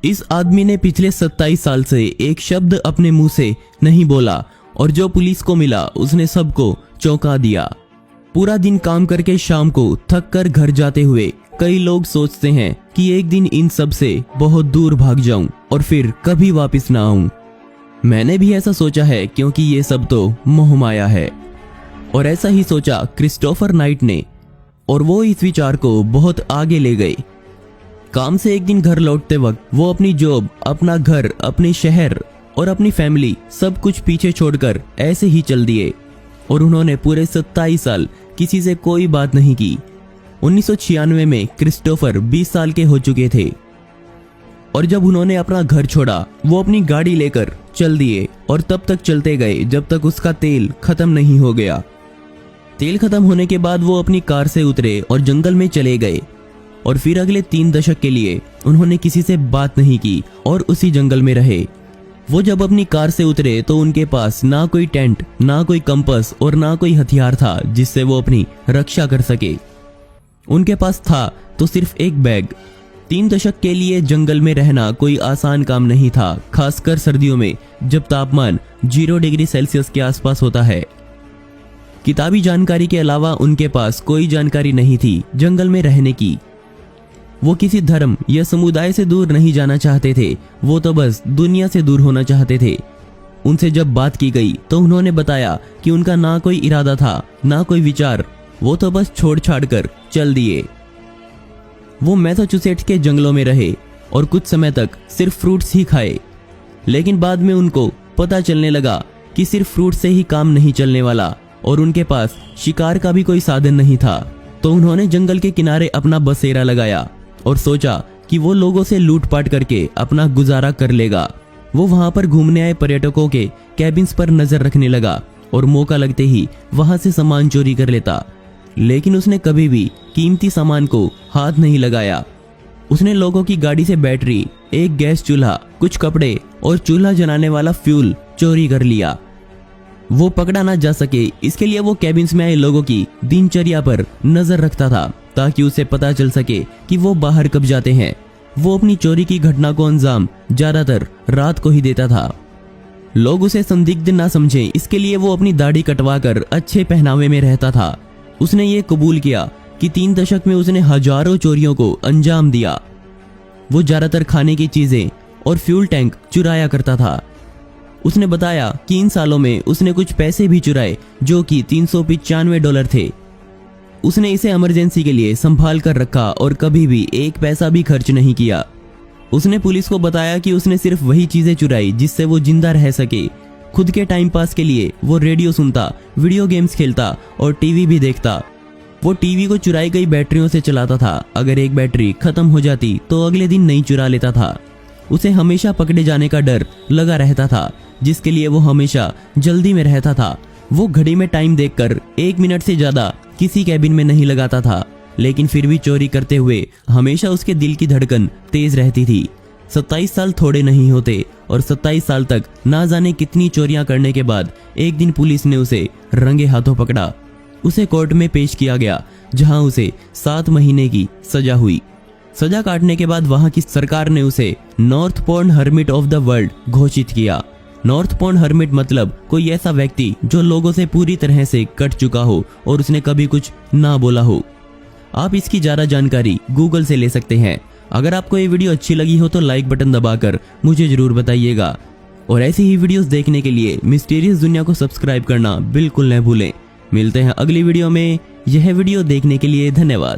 इस आदमी ने पिछले 27 साल से एक शब्द अपने मुंह से नहीं बोला और जो पुलिस को मिला उसने सबको चौंका दिया। पूरा दिन काम करके शाम को थक कर घर जाते हुए कई लोग सोचते हैं कि एक दिन इन सब से बहुत दूर भाग जाऊं और फिर कभी वापस ना आऊं। मैंने भी ऐसा सोचा है क्योंकि ये सब तो मोहमाया है। और ऐसा ही सोचा क्रिस्टोफर नाइट ने और वो इस विचार को बहुत आगे ले गए। काम से एक दिन घर लौटते वक्त वो अपनी जॉब, अपना घर, अपने शहर और अपनी फैमिली सब कुछ पीछे छोड़कर ऐसे ही चल दिए और उन्होंने पूरे 27 साल किसी से कोई बात नहीं की। 1996 में क्रिस्टोफर 20 साल के हो चुके थे और जब उन्होंने अपना घर छोड़ा वो अपनी गाड़ी लेकर चल दिए और तब तक चलते गए जब तक उसका तेल खत्म नहीं हो गया। तेल खत्म होने के बाद वो अपनी कार से उतरे और जंगल में चले गए और फिर अगले 3 दशक के लिए उन्होंने किसी से बात नहीं की और उसी जंगल में रहे। वो जब अपनी कार से उतरे तो उनके पास ना कोई टेंट, ना कोई कंपास और ना कोई हथियार था जिससे वो अपनी रक्षा कर सके। उनके पास था तो सिर्फ एक बैग। 3 दशक के लिए जंगल में रहना कोई आसान काम नहीं था, खासकर सर्दियों में जब तापमान 0 डिग्री सेल्सियस के आसपास होता है। किताबी जानकारी के अलावा उनके पास कोई जानकारी नहीं थी जंगल में रहने की। वो किसी धर्म या समुदाय से दूर नहीं जाना चाहते थे, वो तो बस दुनिया से दूर होना चाहते थे। उनसे जब बात की गई तो उन्होंने बताया कि उनका ना कोई इरादा था, ना कोई विचार, वो तो बस छोड़ छाड़ कर चल दिए। वो मैसाचुसेट्स के जंगलों में रहे और कुछ समय तक सिर्फ फ्रूट्स ही खाए, लेकिन बाद में उनको पता चलने लगा कि सिर्फ फ्रूट से ही काम नहीं चलने वाला और उनके पास शिकार का भी कोई साधन नहीं था। तो उन्होंने जंगल के किनारे अपना बसेरा लगाया और सोचा कि वो लोगों से लूटपाट करके अपना गुजारा कर लेगा। वो वहां पर घूमने आए पर्यटकों के कैबिन्स पर नजर रखने लगा और मौका लगते ही वहां से सामान चोरी कर लेता, लेकिन उसने कभी भी कीमती सामान को हाथ नहीं लगाया। उसने लोगों की गाड़ी से बैटरी, एक गैस चूल्हा, कुछ कपड़े और चूल्हा जलाने वाला फ्यूल चोरी कर लिया। वो पकड़ा ना जा सके इसके लिए वो कैबिन्स में आए लोगों की दिनचर्या पर नजर रखता था ताकि उसे पता चल सके कि वो बाहर कब जाते हैं। वो अपनी चोरी की घटना को अंजाम ज्यादातर रात को ही देता था। लोग उसे संदिग्ध ना समझें इसके लिए वो अपनी दाढ़ी कटवा कर अच्छे पहनावे में रहता था। उसने ये कबूल किया कि 3 दशक में उसने हजारों चोरियों को अंजाम दिया। वो ज्यादातर खाने की चीजें और फ्यूल टैंक चुराया करता था। उसने बताया कि इन सालों में उसने कुछ पैसे भी चुराए जो कि $395 थे। उसने इसे इमरजेंसी के लिए संभाल कर रखा और कभी भी एक पैसा भी खर्च नहीं किया। उसने पुलिस को बताया कि उसने सिर्फ वही चीजें चुराई जिससे वो जिंदा रह सके। खुद के टाइम पास के लिए वो रेडियो सुनता, वीडियो गेम्स खेलता और टीवी भी देखता। वो टीवी को चुराई गई बैटरियों से चलाता था। अगर एक बैटरी खत्म हो जाती तो अगले दिन नई चुरा लेता था। उसे हमेशा पकड़े जाने का डर लगा रहता था जिसके लिए वो हमेशा जल्दी में रहता था। वो घड़ी में टाइम देखकर 1 मिनट से ज्यादा किसी कैबिन में नहीं लगाता था, लेकिन फिर भी चोरी करते हुए हमेशा उसके दिल की धड़कन तेज रहती थी। 27 साल थोड़े नहीं होते और 27 साल तक ना जाने कितनी चोरियां करने के बाद एक दिन पुलिस ने उसे रंगे हाथों पकड़ा। उसे कोर्ट में पेश किया गया जहां उसे 7 महीने की सजा हुई। सजा काटने के बाद वहां की सरकार ने उसे north porn hermit of the world घोषित किया। नॉर्थ पोर्न हर्मिट मतलब कोई ऐसा व्यक्ति जो लोगों से पूरी तरह से कट चुका हो और उसने कभी कुछ ना बोला हो। आप इसकी ज्यादा जानकारी गूगल से ले सकते हैं। अगर आपको ये वीडियो अच्छी लगी हो तो लाइक बटन दबाकर मुझे जरूर बताइएगा और ऐसी ही वीडियोस देखने के लिए मिस्टीरियस दुनिया को सब्सक्राइब करना बिल्कुल न भूलें। मिलते हैं अगली वीडियो में। यह वीडियो देखने के लिए धन्यवाद।